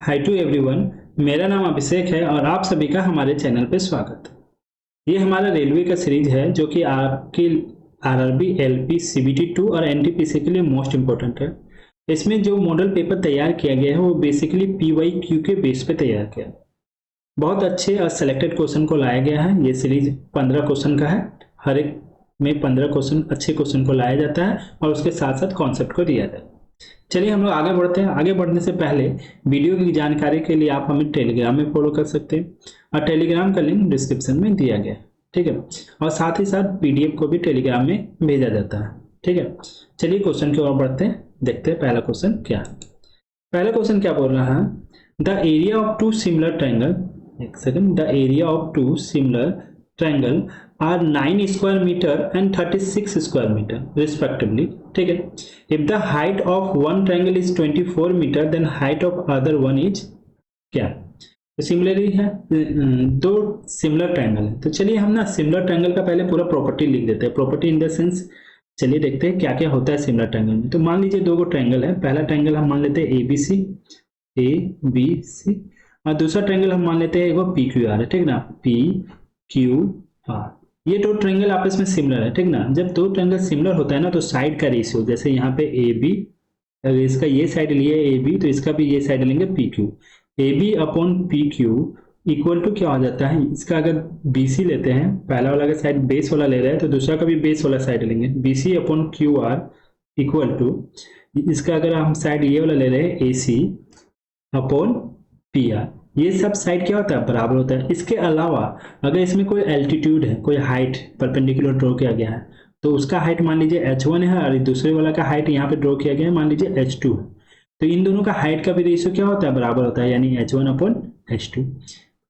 Hi to everyone, मेरा नाम अभिषेक है और आप सभी का हमारे चैनल पे स्वागत है। ये हमारा रेलवे का सीरीज है जो कि आपकी आरआरबी, एलपी, सीबीटी 2 और एनटीपीसी के लिए मोस्ट इम्पोर्टेंट है। इसमें जो मॉडल पेपर तैयार किया गया है वो बेसिकली पीवाईक्यू के बेस पे तैयार किया है। बहुत अच्छे और सिलेक्टेड क्वेश्चन को लाया गया है। ये सीरीज 15 क्वेश्चन का है। हर एक में 15 क्वेश्चन, अच्छे क्वेश्चन को लाया जाता है और उसके साथ साथ कॉन्सेप्ट को दिया जाता है। चलिए हम लोग आगे बढ़ते हैं। आगे बढ़ने से पहले वीडियो की जानकारी के लिए आप हमें टेलीग्राम में फॉलो कर सकते हैं और टेलीग्राम का लिंक डिस्क्रिप्शन में दिया गया है, ठीक है। और साथ ही साथ पीडीएफ को भी टेलीग्राम में भेजा जाता है, ठीक है। चलिए क्वेश्चन की ओर बढ़ते हैं, देखते हैं पहला क्वेश्चन क्या है। पहला क्वेश्चन क्या बोल रहा है, the area of two similar triangle, एक second, the area of two similar triangle are 9 square meter and 36 square meter respectively, ठीक है। If the height of one triangle is 24 meter, then height of other one is क्या? तो similarly है, दो similar triangle है। तो चलिए हम ना सिमिलर ट्रायंगल का पहले पूरा प्रॉपर्टी लिख देते हैं। प्रॉपर्टी इन द सेंस, चलिए देखते हैं क्या क्या होता है सिमिलर ट्रायंगल में। तो मान लीजिए दो ट्रायंगल है। पहला ट्रायंगल हम मान लेते हैं ए बी सी और दूसरा ट्रायंगल हम मान लेते हैं वो पी क्यू आर है, ठीक ना, पी क्यू आर। ये दो ट्रायंगल आपस में सिमिलर है, ठीक ना। जब दो ट्रायंगल सिमिलर होता है ना तो साइड का रेशियो, जैसे यहाँ पे ए बी, अगर इसका ये साइड लिए ए बी तो इसका भी ये साइड लेंगे P Q. A B upon P Q equal to क्या हो जाता है, इसका अगर बी सी लेते हैं, पहला वाला का साइड बेस वाला ले रहे हैं तो दूसरा का भी बेस वाला साइड लेंगे, B C upon Q R equal to, इसका अगर हम साइड ये वाला ले रहे हैं A C upon P R. ये सब साइड क्या होता है, बराबर होता है। इसके अलावा अगर इसमें कोई एल्टीट्यूड है, कोई हाइट परपेंडिकुलर ड्रॉ किया गया है तो उसका हाइट मान लीजिए h1 है और दूसरे वाला का हाइट यहाँ पे ड्रॉ किया गया है मान लीजिए h2 है, तो इन दोनों का हाइट का भी रेशियो क्या होता है, बराबर होता है, यानी h1 अपॉन h2।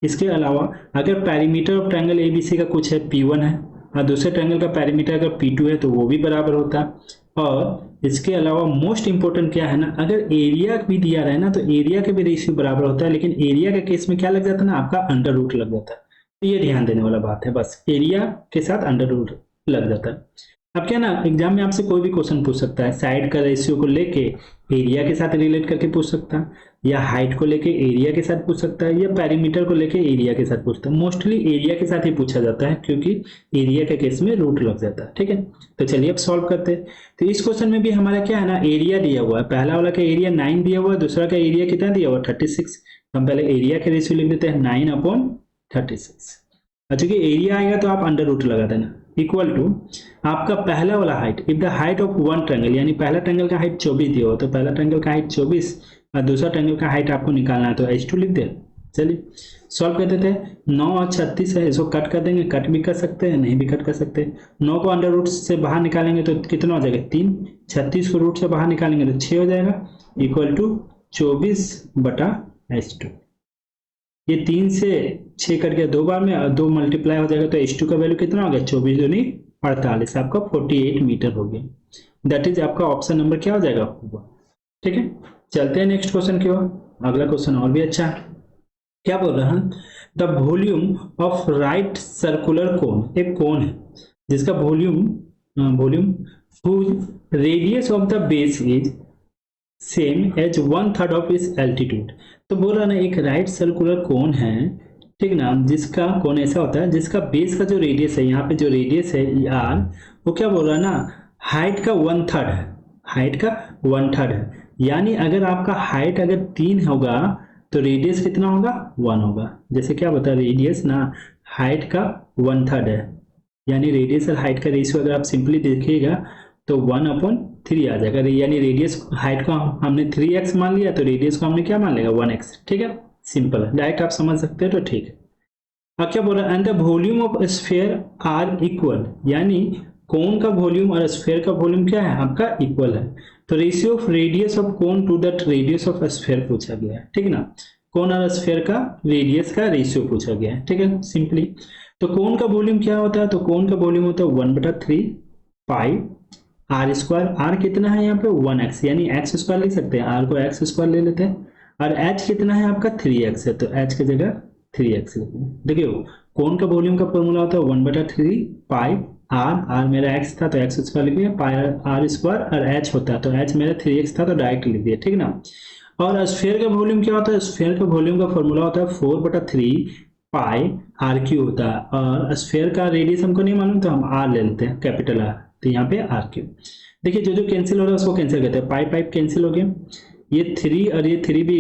इसके अलावा अगर पैरीमीटर ऑफ ट्रायंगल एबीसी का कुछ है P1 है और दूसरे ट्रायंगल का पैरीमीटर अगर P2 है तो वो भी बराबर होता है। और इसके अलावा मोस्ट इंपोर्टेंट क्या है ना, अगर एरिया भी दिया रहे ना तो एरिया के भी रेशियो बराबर होता है, लेकिन एरिया के केस में क्या लग जाता है ना, आपका अंडर रूट लग जाता है। तो ये ध्यान देने वाला बात है, बस एरिया के साथ अंडर रूट लग जाता है। अब क्या ना, एग्जाम में आपसे कोई भी क्वेश्चन पूछ सकता है, साइड का रेशियो को लेके एरिया के साथ रिलेट करके पूछ सकता है, या हाइट को लेके एरिया के साथ पूछ सकता है, या पैरीमीटर को लेके एरिया के साथ पूछता है। मोस्टली एरिया के साथ ही पूछा जाता है क्योंकि एरिया के केस में रूट लग जाता है, ठीक है। तो चलिए अब सॉल्व करते हैं। तो इस क्वेश्चन में भी हमारा क्या है ना, एरिया दिया हुआ है। पहला वाला का एरिया 9 दिया हुआ है, दूसरा का एरिया कितना दिया हुआ है 36। हम पहले एरिया के रेशियो लिख देते हैं 9 अपॉन 36। और चूंकि एरिया आएगा तो आप अंडर रूट लगा देना, इक्वल टू आपका पहला वाला height, if the height of one triangle, यानी पहला ट्रायंगल का हाइट 24 दिया हो तो पहला ट्रायंगल का हाइट 24 और दूसरा ट्रायंगल का हाइट आपको निकालना है तो h2 लिख दे। चलिए सॉल्व करते थे। 9 और 36 है, इसको कट कर देंगे, कट भी कर सकते हैं, नहीं भी कट कर सकते। 9 को अंडर रूट से बाहर निकालेंगे तो कितना हो जाएगा 3, 36 को रूट से बाहर निकालेंगे तो 6 हो जाएगा, इक्वल टू 24 बटा h2। ये 3 से 6 कट गया 2 बार में और 2 मल्टीप्लाई हो जाएगा तो h2 का वैल्यू कितना हो गया 24 दूनी 48, आपका 48 मीटर हो गया। दैट इज आपका ऑप्शन नंबर क्या हो जाएगा, ठीक है। चलते हैं नेक्स्ट क्वेश्चन की ओर। अगला क्वेश्चन और भी अच्छा है। क्या बोल रहा है, the volume of right circular cone, एक कोन है जिसका volume radius of the base is same as 1/3 of its altitude. तो बोल रहा ना एक राइट सर्कुलर कोन है, ठीक ना, जिसका कोन ऐसा होता है जिसका बेस का जो रेडियस है, यहाँ पे जो रेडियस है r, वो क्या बोल रहा है ना, हाइट का 1/3 है, हाइट का 1/3 है। यानी अगर आपका हाइट अगर 3 होगा तो रेडियस कितना होगा 1 होगा। जैसे क्या बता, रेडियस ना हाइट का 1/3 है, यानी रेडियस और हाइट का रेशियो अगर आप सिंपली देखिएगा तो 1/3 आ जाएगा। यानी रेडियस, हाइट को हमने 3x मान लिया तो रेडियस को हमने क्या मान लिया 1x, ठीक है। सिंपल है, डायरेक्ट आप समझ सकते हैं तो ठीक है। अब क्या बोला, and the volume of sphere are equal, यानी कोन का वॉल्यूम और स्फीयर का वॉल्यूम क्या है आपका इक्वल है। तो ratio of radius of cone to that radius of sphere पूछा गया है, ठीक ना। कोन और स्फीयर का रेडियस का रेशियो पूछा गया है, ठीक है, सिंपली। तो कोन का वॉल्यूम क्या होता है, तो कोन का वॉल्यूम होता है 1/3 पाई आर स्क्वायर। आर कितना है यहाँ पे 1x, यानी x स्क्वायर लिख सकते हैं, आर को x स्क्वायर ले लेते हैं। और h कितना है आपका 3x है, तो h की जगह 3x लिखते हैं। देखिए कोन का वॉल्यूम का फॉर्मूला होता है 1/3 पाई आर मेरा x था तो x स्क्वायर लिख दिया, पाई आर स्क्वायर, और h होता है तो h मेरा 3x था तो डायरेक्ट लिख दिया, ठीक ना। और स्फीयर का वॉल्यूम क्या होता है? स्फीयर का वॉल्यूम का फॉर्मूला होता है 4/3 पाई आर क्यू होता है, और स्फीयर का रेडियस हमको नहीं मालूम तो हम आर ले लेते हैं, कैपिटल आर, तो यहाँ पे आर क्यू। देखिए जो जो कैंसिल हो रहा है उसको कैंसिल करते हैं, पाई पाई कैंसिल हो गया, ये 3 और ये 3 भी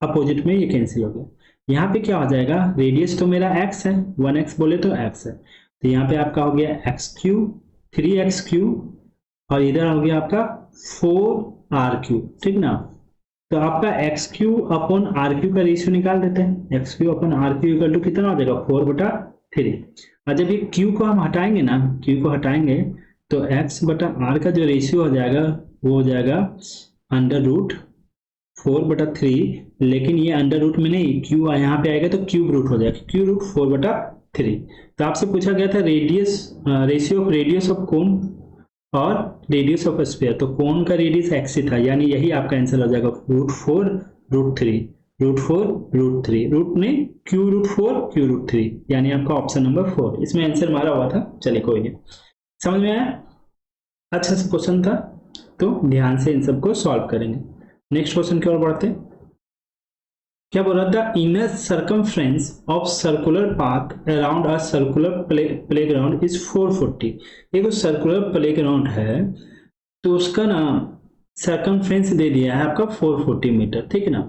अपोजिट में ये कैंसिल हो गया। यहाँ पे क्या हो जाएगा, रेडियस तो मेरा x है, 1x बोले तो x है, तो यहाँ पे आपका हो गया एक्स क्यू, 3x क्यू, और इधर हो गया आपका 4r क्यू, ठीक ना। तो आपका X Q upon R Q का रेशियो निकाल देते हैं, X Q upon R Q equal to कितना हो जाएगा, 4/3। और जब ये क्यू को हम हटाएंगे ना, क्यू को हटाएंगे तो x/r का जो रेशियो हो जाएगा वो हो जाएगा √4/3, लेकिन ये अंडर रूट में नहीं, क्यू यहाँ पे आएगा तो क्यूब रूट हो जाएगा, क्यू रूट 4/3। तो आपसे पूछा गया था रेशियो ऑफ रेडियस ऑफ कोन और रेडियस ऑफ स्फीयर, तो कोन का रेडियस एक्स ही था, यानी यही आपका आंसर हो जाएगा √4√3, √4√3, रूट में Q√4 Q√3, यानी आपका ऑप्शन नंबर 4 इसमें आंसर मारा हुआ था। चलिए कोई नहीं, समझ में आया, अच्छा सा क्वेश्चन था, तो ध्यान से इन सबको सॉल्व करेंगे। नेक्स्ट क्वेश्चन की ओर बढ़ते हैं। क्या बोल रहा था, inner circumference of circular path around a circular playground is 440। एक सर्कुलर प्लेग्राउंड है तो उसका ना सर्कमफ्रेंस दे दिया है आपका 440 मीटर, ठीक है ना।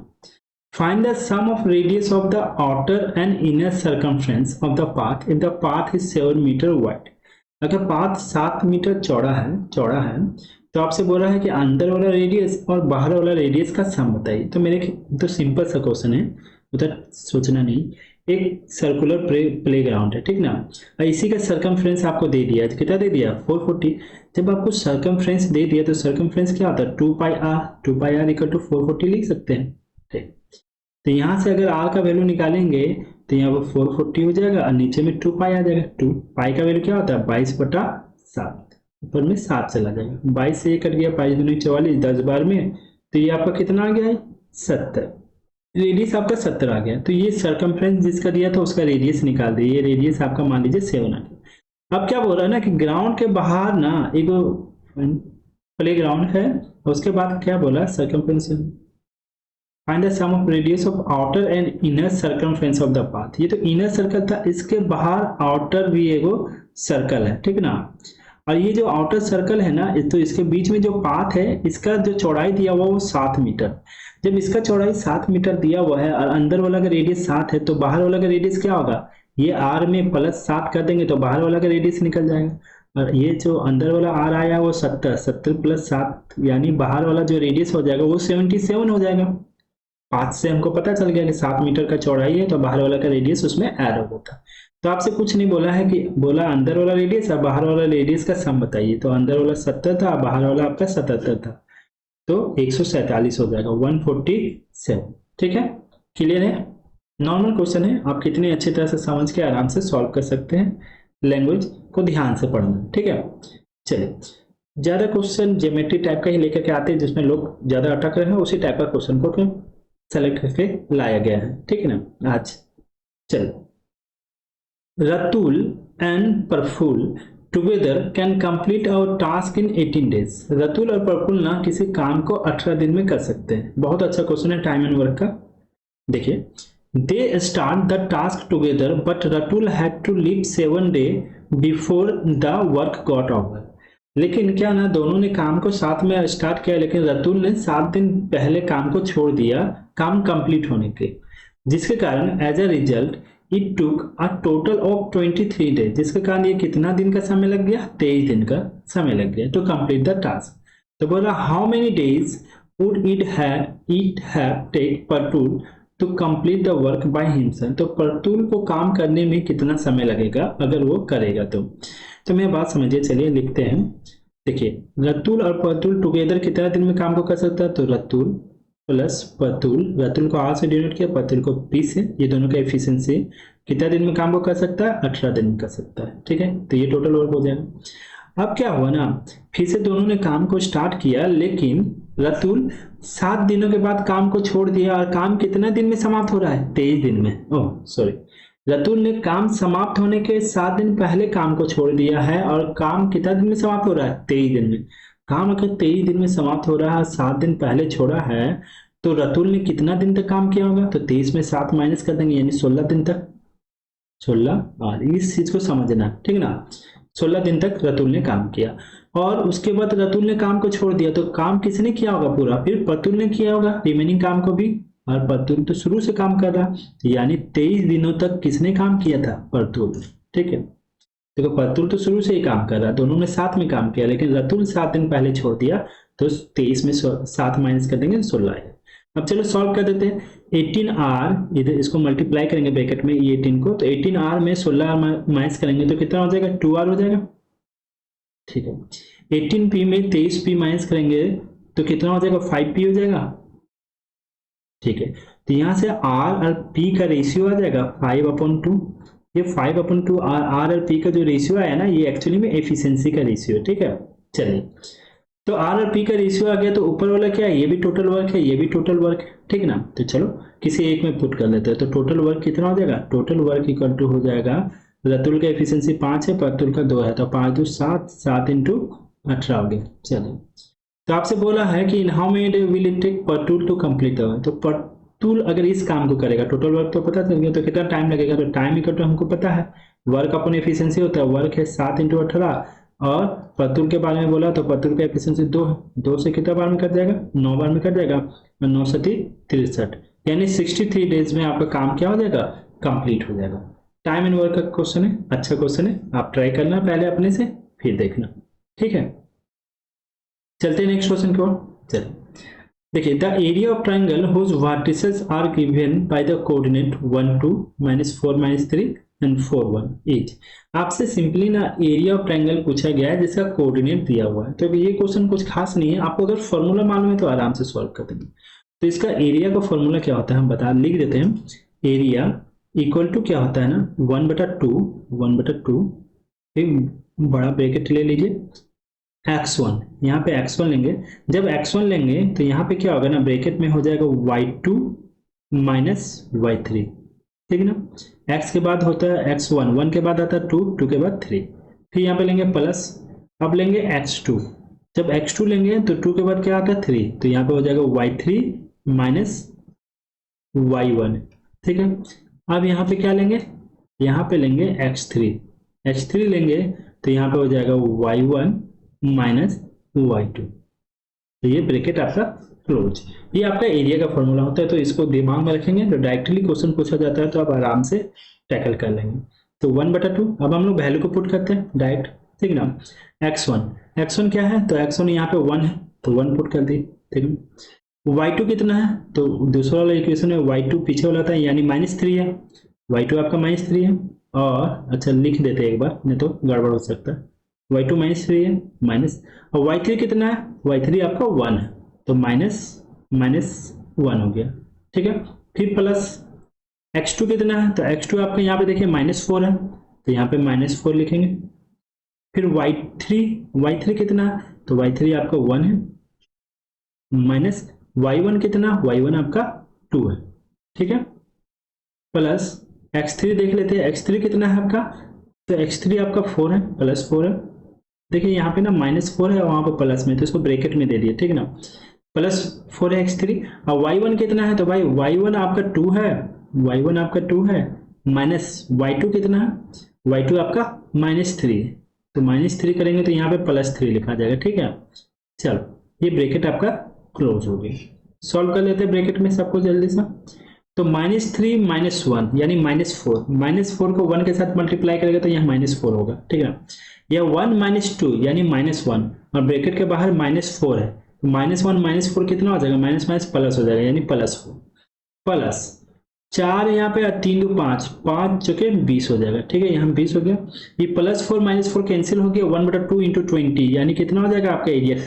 Find the sum of radius of the outer and inner circumference of the path if the path is 7 metre wide. अगर पाथ 7 मीटर चौड़ा है तो आपसे बोल रहा है कि अंदर वाला रेडियस और बाहर वाला रेडियस का सम बताइए। तो मेरे तो सिंपल सा क्वेश्चन है, उधर सोचना नहीं, एक सर्कुलर प्लेग्राउंड है, ठीक ना, और इसी का सर्कमफ्रेंस आपको दे दिया, कितना दे दिया, 440। जब आपको सर्कमफ्रेंस दे दिया तो सर्कमफ्रेंस क्या होता है, 2πr इक्वल टू 440 लिख सकते हैं, ठीक। तो यहाँ से अगर r का वैल्यू निकालेंगे तो यहाँ पर 440 हो जाएगा और नीचे में 2π आ जाएगा। 2π का वैल्यू क्या होता है, 22/7, ऊपर में 7 चला जाएगा, 22 से ये कट गया, 5 दूनी 44, 10 बार में, तो ये आपका कितना आ गया है, 70। रेडियस आपका 70 आ गया। तो ये सर्कमफ्रेंस जिसका दिया था उसका रेडियस निकाल दिए, ये रेडियस आपका मान लीजिए 7 आ गया। अब क्या बोल रहा है ना कि ग्राउंड के बाहर ना एक प्ले ग्राउंड है, उसके बाद क्या बोला, circumference find the sum of radius of outer and inner circumference of the path. ये तो इनर सर्कल था, इसके बाहर आउटर भी एगो सर्कल है, ठीक ना। और ये जो आउटर सर्कल है ना, तो इसके बीच में जो पाथ है, इसका जो चौड़ाई दिया हुआ वो 7 मीटर। जब इसका चौड़ाई 7 मीटर दिया हुआ है और अंदर वाला का रेडियस 7 है, तो बाहर वाला का रेडियस क्या होगा, ये r में +7 कर देंगे तो बाहर वाला का रेडियस निकल जाएगा। और ये जो अंदर वाला r आया वो 70 +7, यानी बाहर वाला जो रेडियस हो जाएगा वो 77 हो जाएगा। पाथ से हमको पता चल गया कि 7 मीटर का चौड़ाई है, तो बाहर वाला का रेडियस उसमें ऐड हो था। तो आपसे कुछ नहीं बोला है, कि बोला अंदर वाला रेडियस और बाहर वाला रेडियस का सम बताइए। तो अंदर वाला 70 था, बाहर वाला आपका 77 था, तो 147 हो जाएगा, 147, ठीक है। क्लियर है, नॉर्मल क्वेश्चन है, आप कितने अच्छी तरह से समझ के आराम से सॉल्व कर सकते हैं, लैंग्वेज को ध्यान से पढ़ना, ठीक है। चलिए, ज्यादा क्वेश्चन ज्योमेट्री टाइप का ही लेकर के आते हैं, जिसमें लोग ज्यादा अटक रहे हैं, उसी टाइप का क्वेश्चन को सेलेक्ट करके लाया गया है, ठीक है ना। आज चलो, Ratul and Praful together can complete our task in 18 days. Ratul और प्रफुल ना किसी काम को 18 दिन में कर सकते हैं। बहुत अच्छा क्वेश्चन है टाइम एंड वर्क का। देखिए, they start the task together but Ratul had to leave 7 days before the work got over. लेकिन क्या ना, दोनों ने काम को साथ में स्टार्ट किया, लेकिन रतुल ने 7 दिन पहले काम को छोड़ दिया काम कंप्लीट होने के, जिसके कारण as a result it took a total of 23 days, जिसके कारण ये कितना दिन का समय लग गया, 23 दिन का समय लग गया टू कंप्लीट द टास्क। तो बोला how many days would it have take Partul to complete the work by himself. तो परतुल को काम करने में कितना समय लगेगा अगर वो करेगा तो मैं बात समझिए, चलिए लिखते हैं। देखिए, रतुल और परतुल टुगेदर कितना दिन में काम को कर सकता है, तो रतुल प्लस परतुल, रतुल को r से डिनोट किया, परतुल को p से, ये दोनों का एफिशिएंसी कितना दिन में काम को कर सकता है, 18 दिन में कर सकता है, ठीक है। तो ये टोटल वर्क हो जाएगा। अब क्या हुआ ना, फिर से दोनों ने काम को स्टार्ट किया, लेकिन रतुल 7 दिनों के बाद काम को छोड़ दिया, और काम कितना दिन में समाप्त हो रहा है, 23 दिन में। ओह सॉरी, रतुल ने काम समाप्त होने के 7 दिन पहले काम को छोड़ दिया है, और काम कितना दिन में समाप्त हो रहा है, 23 दिन में। काम अगर 23 दिन में समाप्त हो रहा है, 7 दिन पहले छोड़ा है, तो रतुल ने कितना दिन तक काम किया होगा, तो 23 में 7 माइनस कर देंगे यानी 16 दिन तक, 16, और इस चीज को समझना, ठीक ना। 16 दिन तक रतुल ने काम किया और उसके बाद रतुल ने काम को छोड़ दिया, तो काम किसने किया होगा पूरा, फिर प्रतुल ने किया होगा रिमेनिंग काम को भी, और प्रतुल तो शुरू से काम कर रहा, यानी 23 दिनों तक किसने काम किया था, प्रतुल। ठीक है, देखो प्रतुल तो शुरू से ही काम कर रहा, दोनों ने साथ में काम किया, लेकिन रतुल 7 दिन पहले छोड़ दिया, तो 23 में 7 माइनस कर देंगे 16 आएगा। अब चलो सॉल्व कर देते हैं। 18r इधर इसको मल्टीप्लाई करेंगे ब्रैकेट में 18 को, तो 18r में 16 माइनस करेंगे तो कितना हो जाएगा, 2r हो जाएगा। ठीक है, 18p में 23p माइनस करेंगे तो कितना हो जाएगा, 5p हो जाएगा। ठीक है, तो यहां से r और p का रेशियो आ जाएगा 5/2। ये 5/2 r और p का जो रेशियो आया ना, ये एक्चुअली में एफिशिएंसी का रेशियो। ठीक है, चलिए तो r और p का रेशियो आ गया, तो ऊपर वाला क्या है, ये भी टोटल वर्क है, ये भी टोटल वर्क है। ठीक ना, तो चलो किसी एक में पुट कर लेते हैं, तो टोटल वर्क कितना हो जाएगा, टोटल वर्क इक्वल टू हो जाएगा, रतुल का एफिशिएंसी 5 है, प्रतुल का 2 है, तो 5 2 7, 7 × 18 हो गया। चलिए, तो आपसे बोला है कि in how many will it take Pratul to complete the work, तो प्रतुल अगर इस काम को करेगा, टोटल वर्क तो पता चल गया, तो कितना टाइम लगेगा, तो टाइम इक्वल टू हमको पता है, वर्क अपन एफिशिएंसी होता है, वर्क है 7 × 18, और प्रतुल के बारे में बोला तो प्रतुल का एफिशिएंसी 2 है, 2 से कितना बार में कट जाएगा, 9 बार में कट जाएगा, और 9 से 63, यानी 63 डेज में आपका काम क्या हो जाएगा, कंप्लीट हो जाएगा। टाइम एंड वर्क का क्वेश्चन है, अच्छा क्वेश्चन है, आप ट्राई करना पहले अपने से, फिर देखना। ठीक है, चलते हैं नेक्स्ट क्वेश्चन की ओर। चलिए देखिए, the area of triangle whose vertices are given by the coordinate 1 2 -4 -3 and 4 1 8। आपसे सिंपली ना एरिया ऑफ ट्राइंगल पूछा गया है जिसका कोऑर्डिनेट दिया हुआ है, तो ये क्वेश्चन कुछ खास नहीं है, आपको अगर फॉर्मूला मालूम है तो आराम से सॉल्व कर देंगे। तो इसका एरिया का फॉर्मूला क्या होता है हम बता लिख देते हैं, एरिया इक्वल टू क्या होता है ना, 1/2 एक बड़ा ब्रैकेट ले लीजिए, x1, यहाँ पे x1 लेंगे, जब x1 लेंगे तो यहाँ पे क्या होगा ना, ब्रैकेट में हो जाएगा y2 - y3। ठीक है ना, x के बाद होता है x1, 1 के बाद आता है 2, 2 के बाद 3, फिर यहाँ पे लेंगे प्लस, अब लेंगे x2, जब x2 लेंगे तो 2 के बाद क्या आता है 3, तो यहाँ पे हो जाएगा y3 - y1। ठीक है, अब यहाँ पे क्या लेंगे, यहाँ पे लेंगे x3 लेंगे तो यहाँ पे हो जाएगा y1 - y2, तो ये ब्रैकेट आपका क्लोज। ये आपका एरिया का फॉर्मूला होता है, तो इसको दिमाग में रखेंगे, तो डायरेक्टली क्वेश्चन पूछा जाता है तो आप आराम से टैकल कर लेंगे। तो 1/2 अब हम लोग वैल्यू को पुट करते हैं डायरेक्ट। ठीक ना, x1 क्या है, तो x1 यहाँ पे 1 है, तो 1 पुट कर दिए। ठीक है, y2 कितना है, तो दूसरा वाला इक्वेशन में y2 पीछे वाला था, यानी -3 है, y2 आपका -3 है, और अच्छा लिख देते हैं एक बार, नहीं तो गड़बड़ हो सकता है, y2 -3 है माइनस, और y3 कितना है, y3 आपका 1 है, तो -1 हो गया। ठीक है, फिर प्लस x2 कितना है, तो x2 आपका यहाँ पे देखिए -4 है, तो यहाँ पे -4 लिखेंगे। फिर y3 कितना है, तो y3 आपका 1 है, माइनस y1 कितना, y1 आपका 2 है। ठीक है, प्लस x3 देख लेते हैं, x3 कितना है आपका, तो x3 आपका 4 है, +4 है। देखिए यहाँ पे ना -4 है, वहां पर प्लस में, तो इसको ब्रैकेट में दे दिए। ठीक है ना, +4 है x3, और y1 कितना है, तो भाई y1 आपका 2 है, माइनस y2 कितना है, y2 आपका -3 है, तो -3 करेंगे तो यहाँ पे +3 लिखा जाएगा। ठीक है, चलो ये ब्रैकेट आपका क्लोज हो गई। सॉल्व कर लेते हैं ब्रैकेट में सबको जल्दी से, तो -3 - 1 यानी -4 को 1 के साथ मल्टीप्लाई करेगा तो यहाँ -4 होगा। ठीक है, या 1 - 2 यानी -1, और ब्रैकेट के बाहर -4 है, तो -1 - 4 कितना हो जाएगा, माइनस प्लस हो जाएगा, यानी +4 प्लस 4 यहाँ पे, 3 2 5, 5 चुके 20 हो जाएगा। ठीक है, यहाँ 20 हो गया, ये +4 - 4 कैंसिल हो गया, 1/2 × 20 यानी कितना हो जाएगा आपका एरिया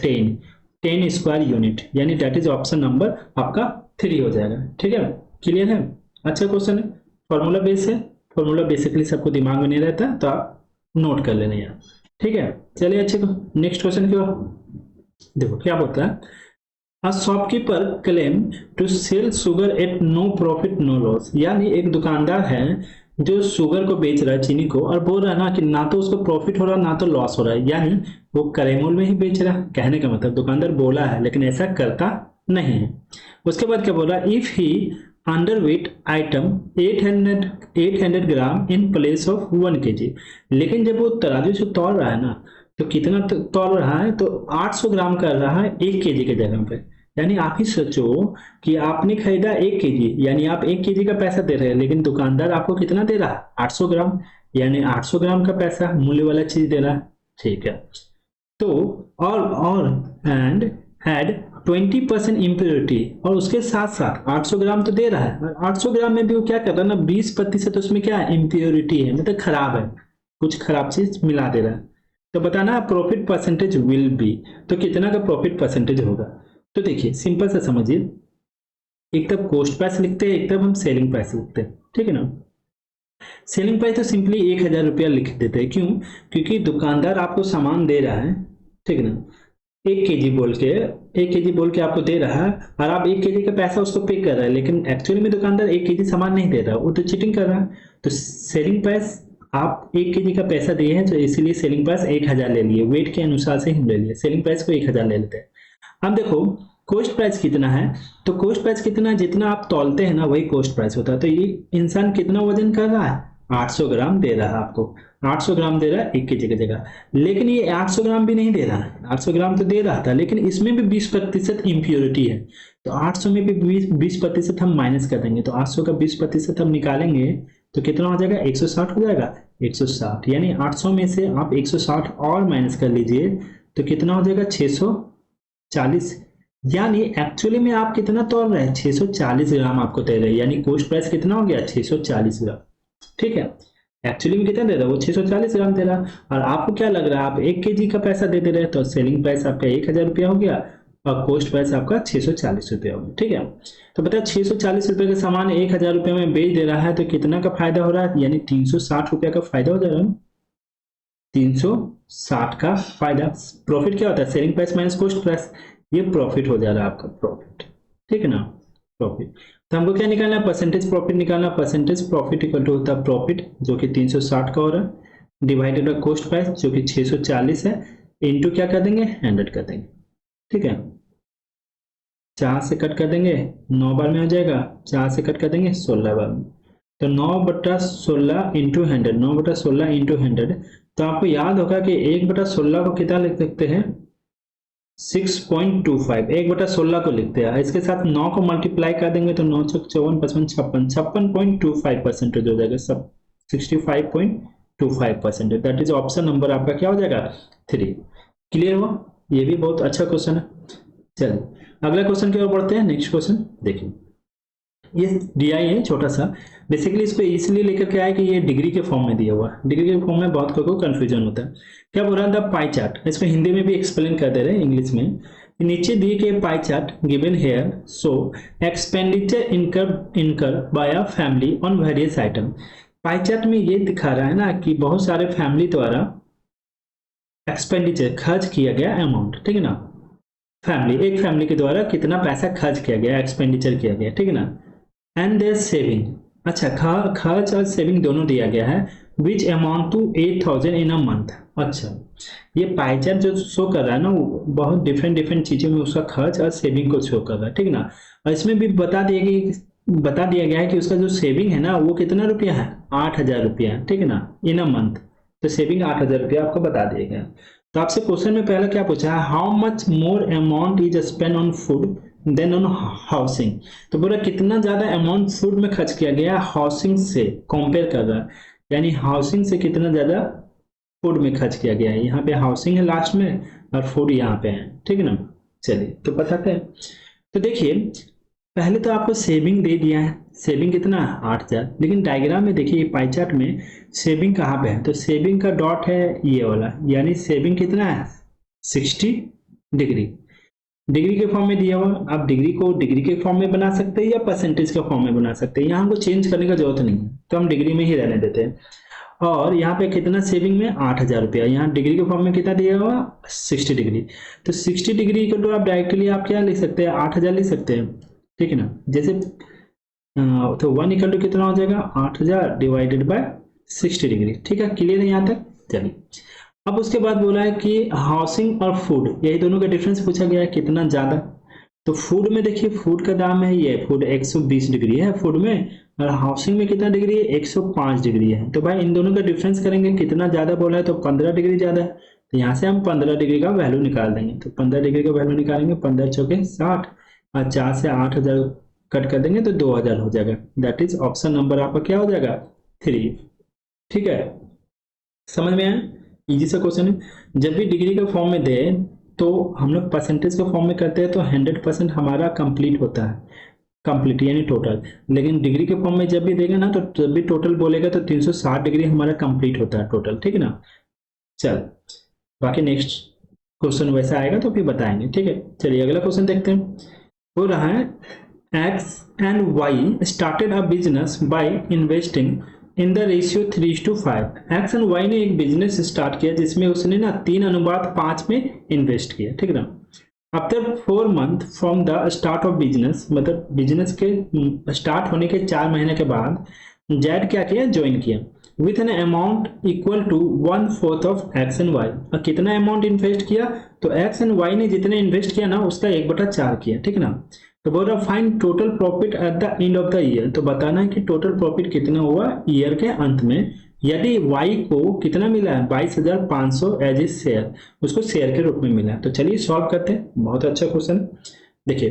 10 स्क्वायर यूनिट, यानी दैट इज ऑप्शन नंबर आपका 3 हो जाएगा। ठीक है, क्लियर है, अच्छा क्वेश्चन है, फॉर्मूला बेस है, फॉर्मूला बेसिकली सबको दिमाग में नहीं रहता, तो आप नोट कर लेना यार। ठीक है, चलिए अच्छे को नेक्स्ट क्वेश्चन की ओर देखो क्या बोलता है, a shopkeeper claim to sell sugar at no profit no loss, यानी एक दुकानदार है जो शुगर को बेच रहा है, चीनी को, और बोल रहा है ना कि ना तो उसको प्रॉफिट हो रहा ना तो लॉस हो रहा है, यानी वो करे मोल में ही बेच रहा है। कहने का मतलब दुकानदार बोला है लेकिन ऐसा करता नहीं है। उसके बाद क्या बोला, if he underweight item 800 gram in place of 1 kg, लेकिन जब वो तराजू से तौल रहा है ना, तो कितना तौल रहा है, तो 800 ग्राम कर रहा है 1 kg के जगह पे। यानी आप ही सोचो कि आपने खरीदा 1 kg, यानी आप 1 kg का पैसा दे रहे हैं, लेकिन दुकानदार आपको कितना दे रहा है, 800 ग्राम, यानी 800 ग्राम का पैसा मूल्य वाला चीज दे रहा है। ठीक है, तो और एंड हैड 20% इम्प्योरिटी, और उसके साथ साथ 800 ग्राम तो दे रहा है, 800 ग्राम में भी वो क्या कर रहा है ना, 20% उसमें क्या है, इम्प्योरिटी है, मतलब खराब है, कुछ खराब चीज मिला दे रहा है। तो बताना प्रॉफिट परसेंटेज विल बी, तो कितना का प्रॉफिट परसेंटेज होगा। तो देखिए सिंपल सा समझिए, एक तब कॉस्ट प्राइस लिखते हैं, एक तब हम सेलिंग प्राइस लिखते हैं, ठीक है ना। सेलिंग प्राइस तो सिंपली 1000 रुपया लिख देते हैं, क्यों, क्योंकि दुकानदार आपको सामान दे रहा है, ठीक है ना, 1 kg बोल के आपको दे रहा है, और आप 1 kg का पैसा उसको पे कर रहा है, लेकिन एक्चुअली में दुकानदार 1 kg सामान नहीं दे रहा, वो तो चीटिंग कर रहा है। तो सेलिंग प्राइस, आप 1 kg का पैसा दिए हैं, तो इसीलिए सेलिंग प्राइस 1000 ले लिए, वेट के अनुसार से हम ले लिए, सेलिंग प्राइस को 1000 ले लेते हैं। अब देखो कॉस्ट प्राइस कितना है, तो कॉस्ट प्राइस कितना, जितना आप तौलते हैं ना वही कॉस्ट प्राइस होता है। तो ये इंसान कितना वजन कर रहा है, 800 ग्राम दे रहा है आपको, 800 ग्राम दे रहा है 1 kg की जगह, लेकिन ये 800 ग्राम भी नहीं दे रहा है, 800 ग्राम तो दे रहा था, लेकिन इसमें भी 20% इम्प्योरिटी है। तो 800 में भी 20% हम माइनस कर देंगे, तो 800 का 20% हम निकालेंगे तो कितना हो जाएगा, 160 हो जाएगा, 160, यानी 800 में से आप 160 और माइनस कर लीजिए, तो कितना हो जाएगा, 640। यानी एक्चुअली में आप कितना तोल रहे हैं, 640 ग्राम आपको दे रहे हैं, यानी कॉस्ट प्राइस कितना हो गया, 640 ग्राम। ठीक है, एक्चुअली में कितना दे रहा है, वो 640 ग्राम दे रहा है, और आपको क्या लग रहा है, आप 1 kg का पैसा दे रहे हैं, तो सेलिंग प्राइस आपका 1000 रुपया हो गया, और कॉस्ट प्राइस आपका 640 रुपया हो गया। ठीक है, तो बताओ 640 रुपये का सामान 1000 रुपये में बेच दे रहा है, तो कितना का फायदा हो रहा है, यानी 360 रुपया का फायदा हो जा रहा है, 360 का फायदा। प्रॉफिट क्या होता है, selling price minus cost price, ये प्रॉफिट हो जा रहा है आपका, प्रॉफिट, ठीक है ना, प्रॉफिट। तो हमको क्या निकालना है, परसेंटेज प्रॉफिट निकालना, परसेंटेज प्रॉफिट इक्वल टू होता है प्रॉफिट जो कि 360 का हो रहा है, डिवाइडेड बाय कॉस्ट प्राइस जो कि 640 है, इनटू क्या कर देंगे, 100 कर देंगे। ठीक है, 4 से कट कर देंगे, 9 बार में हो जाएगा, 4 से कट कर देंगे 16 बार में, तो 9/16 इंटू 100, 9/16 इंटू 100। तो आपको याद होगा कि 1/16 को कितना लिख सकते हैं, 6.25, 1/16 को लिखते हैं, इसके साथ 9 को मल्टीप्लाई कर देंगे तो 9 चौक 54, 55, 56.25% हो जाएगा, सब 65.25%। दैट इज ऑप्शन नंबर आपका क्या हो जाएगा, 3। क्लियर हुआ, ये भी बहुत अच्छा क्वेश्चन है। चलिए अगला क्वेश्चन की ओर बढ़ते हैं। नेक्स्ट क्वेश्चन देखिए, ये डीआई है छोटा सा, बेसिकली इसको इसलिए लेकर के आया कि ये डिग्री के फॉर्म में दिया हुआ है, डिग्री के फॉर्म में बहुत को कंफ्यूजन होता है। क्या बोल रहा था, पाई चार्ट, इसको हिंदी में भी एक्सप्लेन कर दे रहे हैं इंग्लिश में। नीचे दिए गए pie chart given here so expenditure incur by a family on various item. Pie chart में ये दिखा रहा है ना कि बहुत सारे फैमिली द्वारा एक्सपेंडिचर खर्च किया गया अमाउंट, ठीक है ना, फैमिली, एक फैमिली के द्वारा कितना पैसा खर्च किया गया, एक्सपेंडिचर किया गया, ठीक है ना, एंड देयर सेविंग, अच्छा खर्च और सेविंग दोनों दिया गया है, which amount to 8000 in a month. अच्छा, ये पाई चार्ट जो शो कर रहा है ना, वो बहुत डिफरेंट चीजों में उसका खर्च और सेविंग को शो कर रहा है, ठीक है ना, और इसमें भी बता दिया गया है कि उसका जो सेविंग है ना वो कितना रुपया है, 8000 रुपया, ठीक है ना, इन अ मंथ, तो सेविंग 8000 रुपया आपको बता दिया गया। तो आपसे क्वेश्चन में पहला क्या पूछा है, how much more amount is spend on food than on housing. तो बोला कितना ज्यादा अमाउंट फूड में खर्च किया गया हाउसिंग से, कंपेयर कर रहा है, यानी हाउसिंग से कितना ज्यादा फूड में खर्च किया गया है। यहाँ पे हाउसिंग है लास्ट में और फूड यहाँ पे है, ठीक है ना। चलिए तो बताते हैं। तो देखिए पहले तो आपको सेविंग दे दिया है, सेविंग कितना है 8000, लेकिन डायग्राम में देखिए पाई चार्ट में सेविंग कहाँ पे है, तो सेविंग का डॉट है ये वाला, यानी सेविंग कितना है 60 डिग्री, डिग्री के फॉर्म में दिया हुआ। आप डिग्री को डिग्री के फॉर्म में बना सकते हैं या परसेंटेज के फॉर्म में बना सकते हैं, यहाँ हमको चेंज करने का जरूरत नहीं है, तो हम डिग्री में ही रहने देते हैं। और यहाँ पे कितना सेविंग में 8000 रुपया, यहाँ डिग्री के फॉर्म में कितना दिया हुआ 60 डिग्री, तो 60 डिग्री को तो आप डायरेक्टली आप क्या लिख सकते हैं 8000 लिख सकते हैं, ठीक है ना। जैसे तो 1 इक्वल टू कितना हो जाएगा 8000 डिवाइडेड बाय 60 डिग्री, ठीक है। क्लियर है यहाँ तक। चलिए अब उसके बाद बोला है कि हाउसिंग और फूड, यही दोनों का डिफरेंस पूछा गया है कितना ज्यादा, तो फूड में देखिए, फूड का दाम है, ये फूड 120 डिग्री है फूड में, और हाउसिंग में कितना डिग्री है, 105 डिग्री है। तो भाई इन दोनों का डिफरेंस करेंगे, कितना ज्यादा बोला है तो 15 डिग्री ज्यादा है, तो यहाँ से हम 15 डिग्री का वैल्यू निकाल देंगे। तो 15 डिग्री का वैल्यू निकालेंगे, 15 चौके 60 और 4 से 8000 कट कर देंगे तो 2000 हो जाएगा। दैट इज ऑप्शन नंबर आपका क्या हो जाएगा, 3। ठीक है, समझ में आया, इजी सा क्वेश्चन है। जब भी डिग्री के फॉर्म में दे तो हम लोग परसेंटेज के फॉर्म में करते हैं तो 100% हमारा कंप्लीट होता है, कंप्लीट यानी टोटल। लेकिन डिग्री के फॉर्म में जब भी देगा ना, तो जब भी टोटल बोलेगा तो 360 डिग्री हमारा कंप्लीट होता है टोटल, ठीक है ना। चल बाकी नेक्स्ट क्वेश्चन वैसा आएगा तो फिर बताएंगे, ठीक है। चलिए अगला क्वेश्चन देखते हैं। हो रहा है X and Y started a business by investing in the ratio 3:5। X and Y ने एक बिजनेस स्टार्ट किया जिसमें उसने ना 3:5 में इन्वेस्ट किया, ठीक है ना। After 4 month from the start of business, मतलब बिजनेस के स्टार्ट होने के 4 महीने के बाद जेड क्या किया, ज्वाइन किया with an amount equal to 1/4 of X and Y. और कितना अमाउंट इन्वेस्ट किया, तो एक्स एंड वाई ने जितने इन्वेस्ट किया ना उसका 1/4 किया, ठीक है ना। तो बोल रहा find total profit at the end of the year. तो बताना है कि टोटल प्रॉफिट कितना हुआ ईयर के अंत में, यदि वाई को कितना मिला है, 22,500 एज ए शेयर, उसको शेयर के रूप में मिला है। तो चलिए सॉल्व करते हैं, बहुत अच्छा क्वेश्चन है। देखिए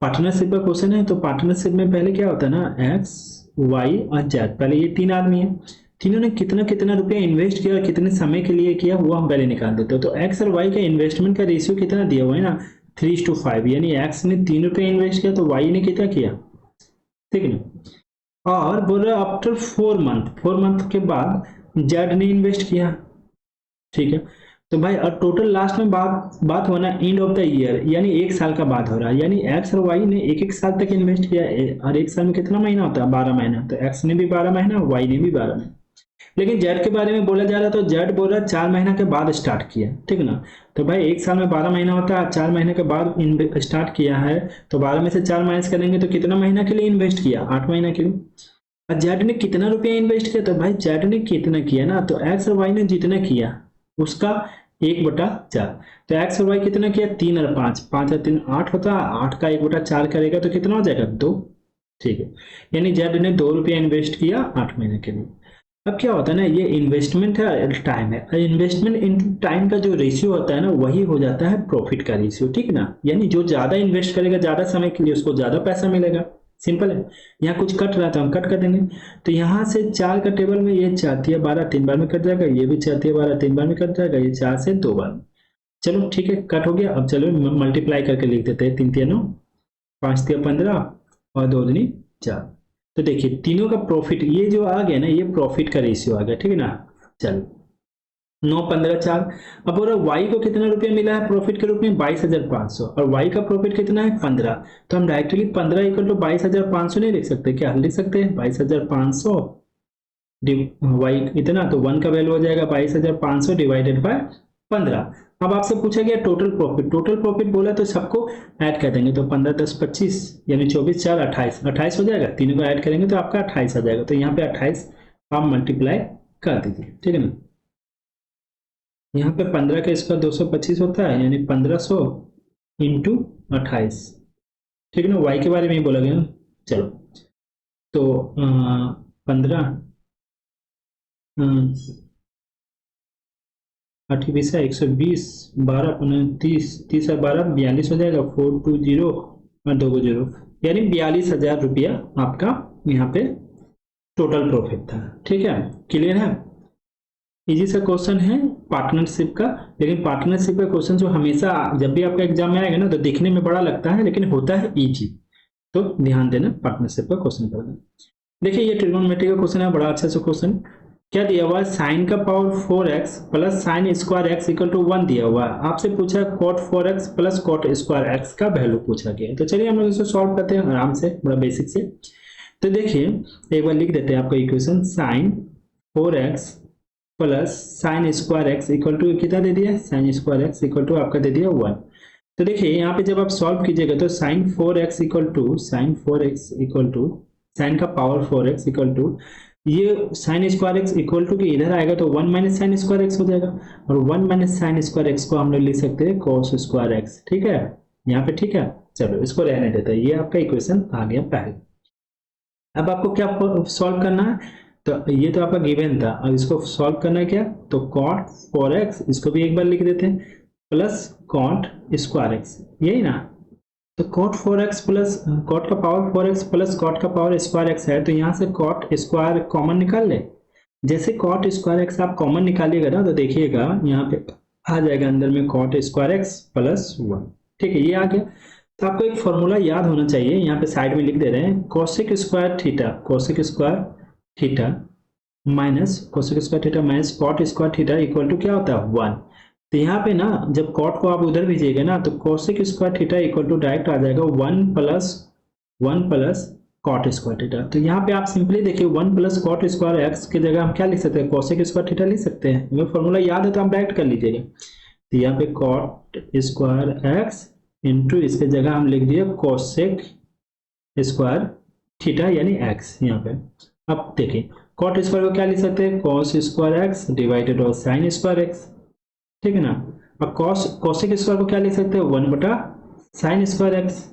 पार्टनरशिप का क्वेश्चन है, तो पार्टनरशिप में पहले क्या होता है ना, एक्स वाई और जेड, पहले ये 3 आदमी है, तीनों ने कितना कितना रुपया इन्वेस्ट किया और कितने समय के लिए किया वो हम पहले निकाल देते हो। तो एक्स और वाई का इन्वेस्टमेंट का रेशियो कितना दिया हुआ है ना, 3:5, यानी एक्स ने 3 रुपये इन्वेस्ट किया तो वाई ने कितना किया, ठीक है ना। और बोल रहा आफ्टर 4 मंथ के बाद जेड ने इन्वेस्ट किया, ठीक है। तो भाई और टोटल लास्ट में बात होना एंड ऑफ द ईयर, यानी 1 साल का बात हो रहा है, यानी एक्स और वाई ने 1-1 साल तक इन्वेस्ट किया, और 1 साल में कितना महीना होता है, 12 महीना। तो एक्स ने भी 12 महीना, वाई ने भी 12 महीना। लेकिन जेड के बारे में बोला जा रहा, तो जेड बोल रहा 4 महीना के बाद स्टार्ट किया, ठीक है ना। तो भाई 1 साल में 12 महीना होता है, 4 महीने के बाद स्टार्ट किया है, तो 12 में से 4 माइनस करेंगे तो कितना महीना के लिए इन्वेस्ट किया, 8 महीना के लिए। और जेड ने कितना रुपया इन्वेस्ट किया, तो भाई जेड ने कितना किया ना, तो एक्स और वाई ने जितना किया उसका 1/4। तो एक्स और वाई कितना किया, 3 और 5, 5 और 3 8 होता है, 8 का 1/4 करेगा तो कितना हो जाएगा, 2, ठीक है। यानी जेड ने 2 रुपया इन्वेस्ट किया 8 महीने के लिए। अब क्या होता है ना, ये इन्वेस्टमेंट है, टाइम है, इन्वेस्टमेंट इन टाइम का जो रेशियो होता है ना वही हो जाता है प्रॉफिट का रेशियो, ठीक है ना। यानी जो ज्यादा इन्वेस्ट करेगा ज्यादा समय के लिए उसको ज्यादा पैसा मिलेगा, सिंपल है। यहाँ कुछ कट रहा था हम कट कर देंगे। तो यहाँ से 4 का टेबल में ये 4 × 12 3 बार में कट जाएगा, ये भी 4 × 12 3 बार में कट जाएगा, ये 4 से 2 बार में। चलो ठीक है, कट हो गया। अब चलो मल्टीप्लाई करके लिख देते हैं, 3 × 9 5 × 15 और 2 × 4। तो देखिए तीनों का प्रॉफिट ये जो आ गया ना, ये प्रॉफिट का रेशियो आ गया, ठीक है ना। चलो 9 15 4। अब बोल रहा y को कितना रुपया मिला है प्रॉफिट के रूप में, 22,500, और y का प्रॉफिट कितना है, 15। तो हम डायरेक्टली 15 इक्वल टू 22,500 नहीं लिख सकते क्या, लिख सकते हैं 22,500 y इतना, तो 1 का वैल्यू हो जाएगा 22,500 डिवाइडेड बाय 15। अब आपसे पूछा गया टोटल प्रॉफिट, टोटल प्रॉफिट बोला तो सबको ऐड कर देंगे, तो 15 10 25 यानी 24 4 28 28 हो जाएगा, तीनों को ऐड करेंगे तो आपका 28 आ जाएगा। तो यहाँ पे 28 आप मल्टीप्लाई कर दीजिए, ठीक है ना। यहाँ पे 15 का स्क्वायर 225 होता है, यानी 1500 इंटू 28, ठीक है ना। वाई के बारे में ही बोला गया ना। चलो तो 15 28 है 120, 12 29 30 और 12 42 हो जाएगा, 420 और 2 0, यानी 42,000 रुपया आपका यहाँ पे टोटल प्रॉफिट था, ठीक है। क्लियर है, इजी सा क्वेश्चन है पार्टनरशिप का। लेकिन पार्टनरशिप का क्वेश्चन जो हमेशा जब भी आपका एग्जाम में आएगा ना तो दिखने में बड़ा लगता है लेकिन होता है इजी, तो ध्यान देना पार्टनरशिप का क्वेश्चन करना। देखिए ये ट्रिग्नोमेट्री का क्वेश्चन है, बड़ा अच्छा सा क्वेश्चन। क्या दिया हुआ है, साइन का power 4x plus sine square x equal to 1 दिया हुआ है। आपसे पूछा cot 4x प्लस cot स्क्वायर x का वैल्यू पूछा गया है। तो चलिए हम लोग इसको सॉल्व करते हैं आराम से, बड़ा बेसिक से। तो देखिए एक बार लिख देते हैं आपका equation, sine 4x plus sine square x equal to कितना दे दिया, sine square x equal to आपका दे दिया 1। तो देखिए यहाँ पे जब आप सॉल्व कीजिएगा तो sine 4x equal to sine 4x equal to sine का पावर 4x इक्वल टू ये sine square x equal to के इधर आएगा तो 1 माइनस साइन स्क्वायर एक्स हो जाएगा, और 1 माइनस साइन स्क्वायर एक्स को हम लोग लिख सकते हैं कॉस स्क्वायर एक्स, ठीक है। यहाँ पे, ठीक है। चलो इसको रहने देते हैं, ये आपका इक्वेशन आ गया पहले। अब आपको क्या सॉल्व करना है, तो ये तो आपका गिवन था, अब इसको सॉल्व करना है क्या, तो कॉट 4x, इसको भी एक बार लिख देते हैं, प्लस कॉट स्क्वायर एक्स, यही ना। तो कॉट 4x प्लस कॉट का पावर 4x प्लस कॉट का पावर स्क्वायर एक्स है, तो यहाँ से कॉट स्क्वायर कॉमन निकाल ले। जैसे कॉट स्क्वायर एक्स आप कॉमन निकालिएगा ना, तो देखिएगा यहाँ पे आ जाएगा अंदर में कॉट स्क्वायर एक्स प्लस 1, ठीक है, ये आ गया। तो आपको एक फॉर्मूला याद होना चाहिए, यहाँ पे साइड में लिख दे रहे हैं, cosec square theta, cosec square theta minus cosec square theta minus cot square theta equal to क्या होता है 1। तो यहाँ पे ना जब कॉट को आप उधर भेजिएगा ना, तो cosec square theta equal to direct आ जाएगा 1 प्लस कॉट स्क्वायर थीटा। तो यहाँ पे आप सिंपली देखिए 1 प्लस कॉट स्क्वायर एक्स की जगह हम क्या लिख सकते हैं, कोसेक स्क्वायर थीटा लिख सकते हैं। हमें फॉर्मूला याद है तो आप डायरेक्ट कर लीजिएगा। तो यहाँ पे कॉट स्क्वायर एक्स इंटू इसके जगह हम लिख दिए कोसेक स्क्वायर थीटा यानी एक्स यहाँ पे। अब देखिए कॉट स्क्वायर को क्या लिख सकते हैं, cos square x divided by sine square x, ठीक है ना। अब कोसेक स्क्वायर को क्या लिख सकते हैं, 1 बटा साइन स्क्वायर एक्स,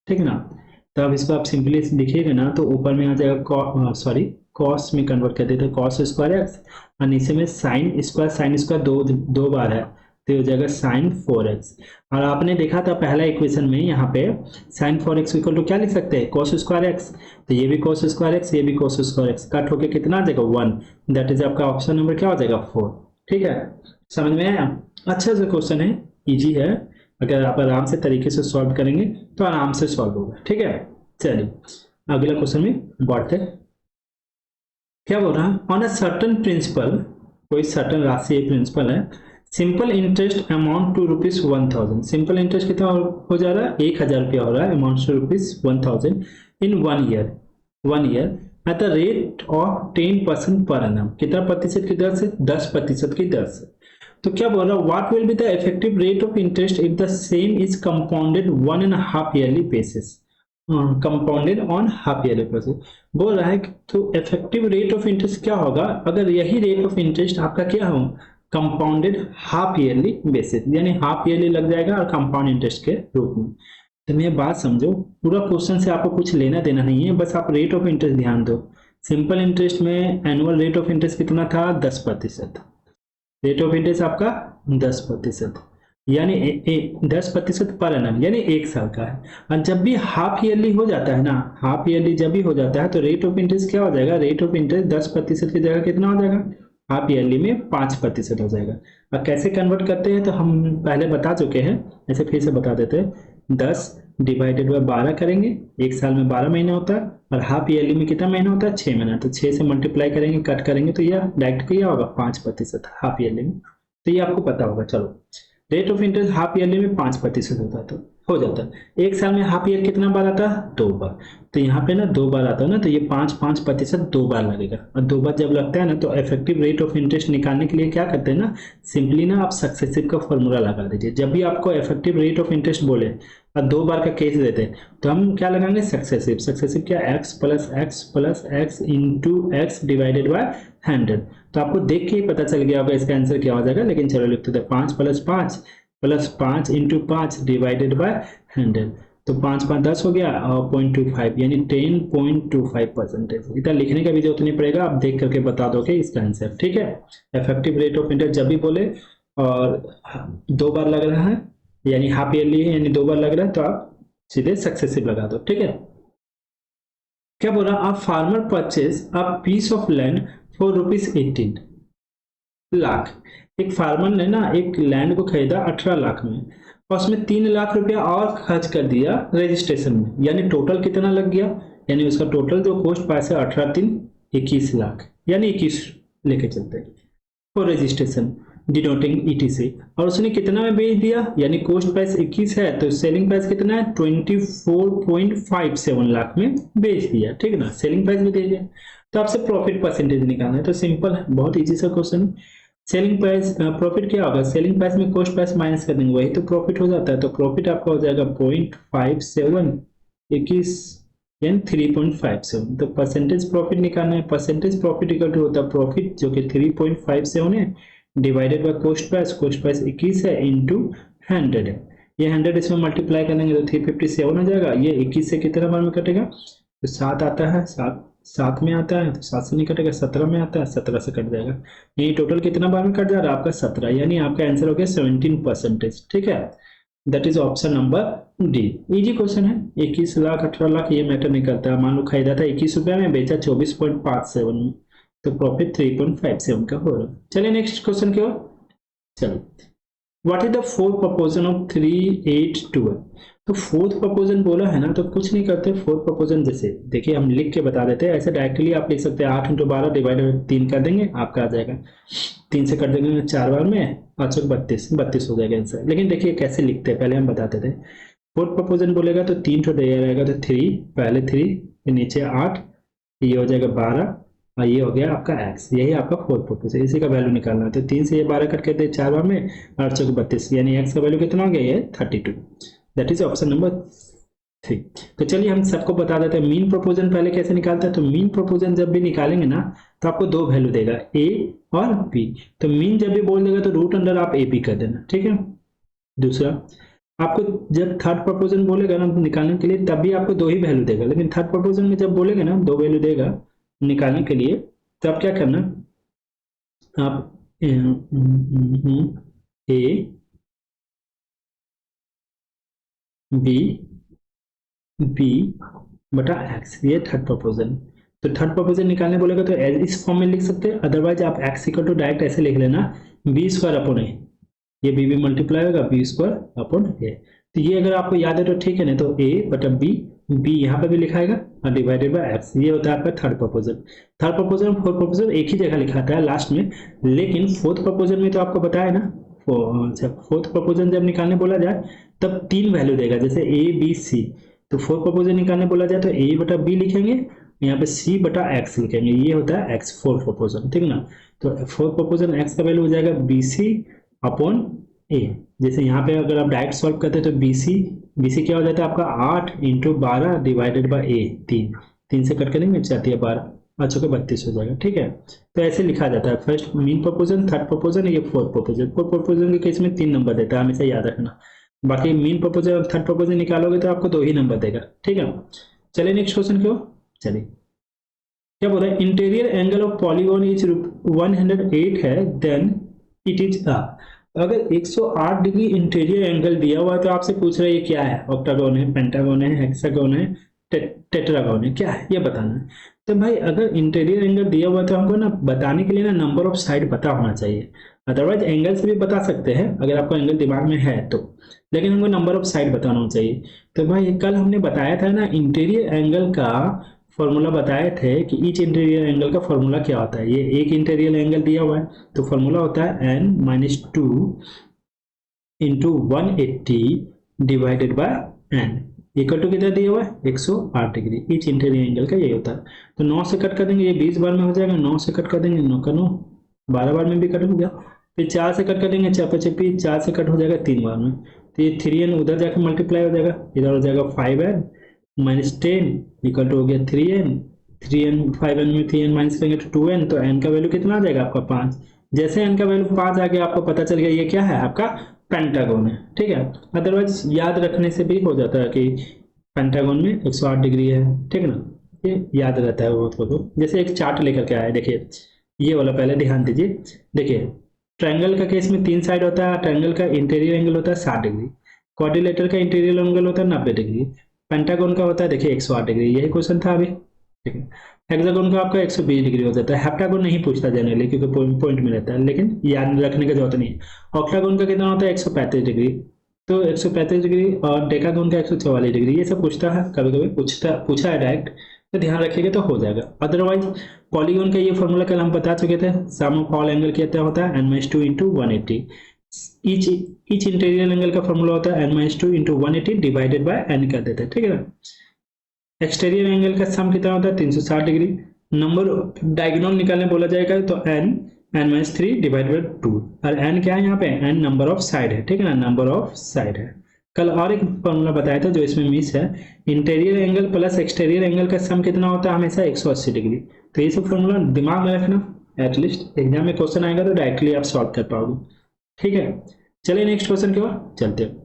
ठीक है ना। तो अब इसको आप सिंपली लिखिएगा ना, तो ऊपर में आ जाएगा कॉस में कन्वर्ट कर देते हैं कॉस स्क्वायर एक्स, और नीचे में साइन स्क्वायर दो बार है, तो हो जाएगा साइन 4x। और आपने देखा था पहला इक्वेशन में यहाँ पे साइन 4x इक्वल टू क्या लिख सकते हैं, कोस स्क्वायर एक्स। तो ये भी कोस स्क्वायर एक्स, ये भी कोस स्क्वायर एक्स, कट होके कितना आ जाएगा 1, दैट इज आपका ऑप्शन नंबर क्या हो जाएगा 4, ठीक है। समझ में आया, अच्छा सा क्वेश्चन है, इजी है, अगर आप आराम से तरीके से सॉल्व करेंगे तो आराम से सॉल्व होगा, ठीक है। चलिए अगला क्वेश्चन में बढ़ते हैं। क्या बोल रहा है, ऑन अ सर्टन प्रिंसिपल, कोई सर्टन राशि प्रिंसिपल है, simple interest amount to ₹1000, simple interest कितना हो जा रहा है, 1000 रुपया हो रहा है, amount to ₹1000 in 1 year at the rate of 10% per annum, कितना प्रतिशत की दर से, 10% की दर से। तो क्या बोल रहा है, what will be the effective rate of interest if the same is compounded 1.5 yearly basis, compounded on half yearly basis. बोल रहा है तो इफेक्टिव रेट ऑफ इंटरेस्ट क्या होगा अगर यही रेट ऑफ इंटरेस्ट आपका क्या हो, कंपाउंडेड हाफ ईयरली बेसिस, यानी हाफ ईयरली लग जाएगा और कंपाउंड इंटरेस्ट के रूप में। तो मेरी बात समझो, पूरा क्वेश्चन से आपको कुछ लेना देना नहीं है, बस आप रेट ऑफ इंटरेस्ट ध्यान दो। सिंपल इंटरेस्ट में एनुअल रेट ऑफ इंटरेस्ट कितना था, 10%, रेट ऑफ इंटरेस्ट आपका 10%, यानी 10% पर एनम, यानी 1 साल का है। और जब भी हाफ ईयरली हो जाता है ना, हाफ ईयरली जब भी हो जाता है तो रेट ऑफ इंटरेस्ट क्या हो जाएगा, रेट ऑफ इंटरेस्ट 10% की जगह कितना हो जाएगा, हाफ ईयरली में 5% हो जाएगा। और कैसे कन्वर्ट करते हैं तो हम पहले बता चुके हैं, ऐसे फिर से बता देते हैं, 10 डिवाइडेड बाय 12 करेंगे, 1 साल में 12 महीना होता है, और हाफ ईयरली में कितना महीना होता है, 6 महीना। तो 6 से मल्टीप्लाई करेंगे, कट करेंगे, तो यह डायरेक्ट क्या होगा 5% हाफ ईयरली में। तो ये आपको पता होगा। चलो rate of interest half yearly में 5% होता है, तो हो जाता है। 1 साल में हाफ ईयर कितना बार आता है, 2 बार। तो यहाँ पे ना 2 बार आता है ना, तो ये 5% 2 बार लगेगा, और 2 बार जब लगता है ना, तो इफेक्टिव रेट ऑफ इंटरेस्ट निकालने के लिए क्या करते हैं ना, सिंपली ना आप सक्सेसिव का फॉर्मूला लगा दीजिए। जब भी आपको इफेक्टिव रेट ऑफ इंटरेस्ट बोले और 2 बार का केस देते हैं, तो हम क्या लगाएंगे, सक्सेसिव क्या, x plus x into x divided by 100। तो आपको देख के ही पता चल गया होगा इसका आंसर क्या हो जाएगा, लेकिन चलो लिखते थे 5 प्लस 5 इंटू 5 डिवाइडेड बाय 100। तो 5 5 10 हो गया, और 0.25 यानी 10.25%। इतना लिखने का भी जरूरत नहीं पड़ेगा, आप देख करके बता दोगे इसका आंसर, ठीक है। इफेक्टिव रेट ऑफ इंटरेस्ट जब भी बोले और 2 बार लग रहा है, यानी हाफ ईयरली है, यानी 2 बार लग रहा है, तो आप सीधे सक्सेसिव लगा दो, ठीक है। क्या बोला, आप farmer purchase a piece of land for ₹18 lakh. एक फार्मर ने ना एक लैंड को खरीदा 18 लाख में, और उसमें 3 लाख रुपया और खर्च कर दिया रजिस्ट्रेशन में, यानी टोटल कितना लग गया, यानी उसका टोटल जो कॉस्ट प्राइस है 18 3 21 लाख, यानी 21 लेके चलते हैं फॉर रजिस्ट्रेशन डिनोटिंग ETC। और उसने कितना में बेच दिया, यानी कॉस्ट प्राइस 21 है, तो सेलिंग प्राइस कितना है, 24.57 लाख में बेच दिया, ठीक है ना, सेलिंग प्राइस भी दे दिया। तो आपसे प्रॉफिट परसेंटेज निकालना है, तो सिंपल है, बहुत इजी सा क्वेश्चन है। सेलिंग प्राइस प्रॉफिट क्या होगा, सेलिंग प्राइस में कॉस्ट प्राइस माइनस कर देंगे, वही तो प्रॉफिट हो जाता है। तो प्रॉफिट आपका हो जाएगा 0.57 21 यानी 3.57। तो परसेंटेज प्रॉफिट निकालना है, परसेंटेज प्रॉफिट इक्वल टू होता है प्रॉफिट जो कि 3.57 है डिवाइडेड बाय कॉस्ट प्राइस 21 है इंटू 100 है, ये 100 इसमें मल्टीप्लाई करेंगे तो 357 हो जाएगा। ये 21 से कितने बार में कटेगा, तो 7 आता है, 7 में आता है, तो 7 से नहीं कटेगा, 17 में आता है, 17 से कट जाएगा। ये टोटल कितना बार में कट जा रहा है आपका 17, यानी आपका आंसर हो गया 17%। ठीक है, that is option number D. Easy question है। 21 लाख 18 लाख ये मैटर नहीं करता। मान लो खरीदा था 21 रुपया में, बेचा 24.57 में, तो प्रॉफिट 3.57 का हो रहा है। चलिए नेक्स्ट क्वेश्चन की ओर। चलो, what is the fourth proposition of 382? तो फोर्थ प्रपोजन बोला है ना, तो कुछ नहीं करते। फोर्थ प्रपोजन जैसे देखिए हम लिख के बता देते हैं, ऐसे डायरेक्टली आप लिख सकते हैं 8 × 12 डिवाइडेड 3 कर देंगे, आपका आ जाएगा। 3 से कर देंगे 4 बार में, 5 × 32 हो जाएगा आंसर। लेकिन देखिए कैसे लिखते हैं, पहले हम बताते थे। फोर्थ प्रपोजन बोलेगा तो 3 ठो दिया रहेगा, तो 3 पहले 3 फिर नीचे 8, ये हो जाएगा 12 और ये हो गया आपका x। यही आपका फोर्थ प्रपोजन, इसी का वैल्यू निकालना है। तो 3 से ये 12 कट करते 4 बार में, 8 × 32, यानी x का वैल्यू कितना हो गया, ये 32। That is option number 3। तो चलिए हम सबको बता देते हैं मीन प्रोपोजन पहले कैसे निकालते हैं। तो मीन प्रोपोजन जब भी निकालेंगे ना, तो आपको दो वैल्यू देगा, a और b। तो मीन जब भी बोल देगा तो रूट अंडर आप a b कर देना, ठीक है। दूसरा, आपको जब थर्ड प्रपोजन बोलेगा ना निकालने के लिए, तब भी आपको दो ही वैल्यू देगा। लेकिन थर्ड प्रपोजन में जब बोलेगा ना दो वैल्यू देगा निकालने के लिए, तो आप क्या करना, आप a b बटा x, ये थर्ड प्रपोजन। तो थर्ड प्रपोजन निकालने बोलेगा तो इस फॉर्म में लिख सकते हैं। अदरवाइज आप x इक्वल टू डायरेक्ट ऐसे लिख लेना, b² अपॉन a, ये b मल्टीप्लाई होगा b² अपॉन a। तो ये अगर आपको याद है तो ठीक है, नहीं तो a बटा b यहाँ पे भी लिखाएगा और डिवाइडेड बाय x। ये होता है आपका थर्ड प्रपोजन। थर्ड प्रपोजन और फोर्थ प्रपोजन एक ही जगह लिखाता है लास्ट में, लेकिन फोर्थ प्रपोजन में तो आपको बताया ना, फोर्थ प्रपोजन जब निकालने बोला जाए तब 3 वैल्यू देगा, जैसे a b c। तो फोर्थ प्रपोजन निकालने बोला जाए तो a बटा b लिखेंगे, यहाँ पे c बटा x लिखेंगे, ये होता है x फोर्थ प्रपोजन, ठीक ना। तो फोर्थ प्रपोजन x का वैल्यू हो जाएगा bc अपॉन a। जैसे यहाँ पे अगर आप डायरेक्ट सॉल्व करते हैं तो bc क्या हो जाता है आपका 8 × 12 डिवाइडेड बाय a, 3 से कट करेंगे जाती है 12, 5 × 32 हो जाएगा, ठीक है। तो ऐसे लिखा जाता है, फर्स्ट मीन प्रपोजन, थर्ड प्रपोजन, ये फोर्थ प्रपोजन। फोर्थ प्रपोजन के केस में 3 नंबर देता है, हमेशा याद रखना। बाकी मीन प्रपोजन और थर्ड प्रपोजन निकालोगे तो आपको 2 ही नंबर देगा, ठीक है। चलिए नेक्स्ट क्वेश्चन क्यों। चलिए क्या बोल रहा है, interior angle of polygon is 108 है, देन इट इज अगर 108 डिग्री इंटीरियर एंगल दिया हुआ है तो आपसे पूछ रहा है ये क्या है, ऑक्टागोन है, पेंटागोन है, हेक्सागोन है, टेट्रागोन है, क्या है ये बताना है। तो भाई अगर इंटीरियर एंगल दिया हुआ है तो हमको ना बताने के लिए ना नंबर ऑफ साइड पता होना चाहिए। अदरवाइज एंगल से भी बता सकते हैं अगर आपको एंगल दिमाग में है तो, लेकिन हमको नंबर ऑफ साइड बताना चाहिए। तो भाई कल हमने बताया था ना इंटीरियर एंगल का फॉर्मूला बताए थे कि ईच इंटीरियर एंगल का फॉर्मूला क्या होता है। ये एक इंटीरियर एंगल दिया हुआ है तो फॉर्मूला होता है n-2 × 180 divided by n equal to कितना दिया हुआ है 108 डिग्री। ईच इंटीरियर एंगल का यही होता है। तो 9 से कट कर देंगे, ये 20 बार में हो जाएगा, 9 से कट कर देंगे, 9 का 9 12 बार में भी कट हो गया। फिर 4 से कट कर देंगे, 4 से कट हो जाएगा 3 बार में, तो ये 3n उधर जाकर मल्टीप्लाई हो जाएगा, इधर हो जाएगा 5n -10 इक्वल टू हो गया 3n 5n में 3n माइनस करेंगे तो 2n, तो n का वैल्यू कितना आ जाएगा आपका 5। जैसे n का वैल्यू 5 आ गया आपको पता चल गया ये क्या है आपका पेंटागोन है, ठीक है। अदरवाइज याद रखने से भी हो जाता है कि पेंटागोन में 108 डिग्री है, ठीक है ना, ये याद रहता है बहुत को। जैसे एक चार्ट लेकर के आया, देखिए ये वाला पहले ध्यान दीजिए। देखिए ट्रायंगल का केस में 3 साइड होता है, ट्रायंगल का इंटीरियर एंगल होता है 60 डिग्री, क्वाड्रिलेटरल का इंटीरियर एंगल होता है 90 डिग्री, पेंटागोन का होता है देखिए 108 डिग्री। यही क्वेश्चन था अभी, ठीक है। हेक्सागोन का आपका 120 डिग्री हो जाता है। हेप्टागोन नहीं पूछता जनरली क्योंकि पॉइंट में रहता है, लेकिन याद रखने की जरूरत नहीं है। ऑक्टागोन का कितना होता है 135 डिग्री, तो 135 डिग्री, और डेकागोन का 144 डिग्री। ये सब पूछता है, कभी कभी पूछा है डायरेक्ट, तो ध्यान रखिएगा तो हो जाएगा। अदरवाइज पॉलीगॉन का ये फॉर्मूला कल हम बता चुके थे, सम ऑफ ऑल एंगल क्या होता है n-2 × 180। ईच इंटीरियर एंगल का फॉर्मूला होता है n-2 × 180 डिवाइडेड बाय n कर देते हैं, ठीक है ना। एक्सटीरियर एंगल का सम कितना होता है 360 डिग्री। नंबर डायगोनल निकालने बोला जाएगा तो n-3 डिवाइडेड बाय 2, और n क्या है यहाँ पे, n नंबर ऑफ साइड है, ठीक है ना, नंबर ऑफ साइड है। कल और एक फॉर्मूला बताया था जो इसमें मिस है, interior angle plus exterior angle का सम कितना होता है हमेशा 180 डिग्री। तो ये सब फॉर्मूला दिमाग में रखना, एटलीस्ट एग्जाम में क्वेश्चन आएगा तो डायरेक्टली आप सॉल्व कर पाओगे, ठीक है। चलिए नेक्स्ट क्वेश्चन की ओर चलते हैं।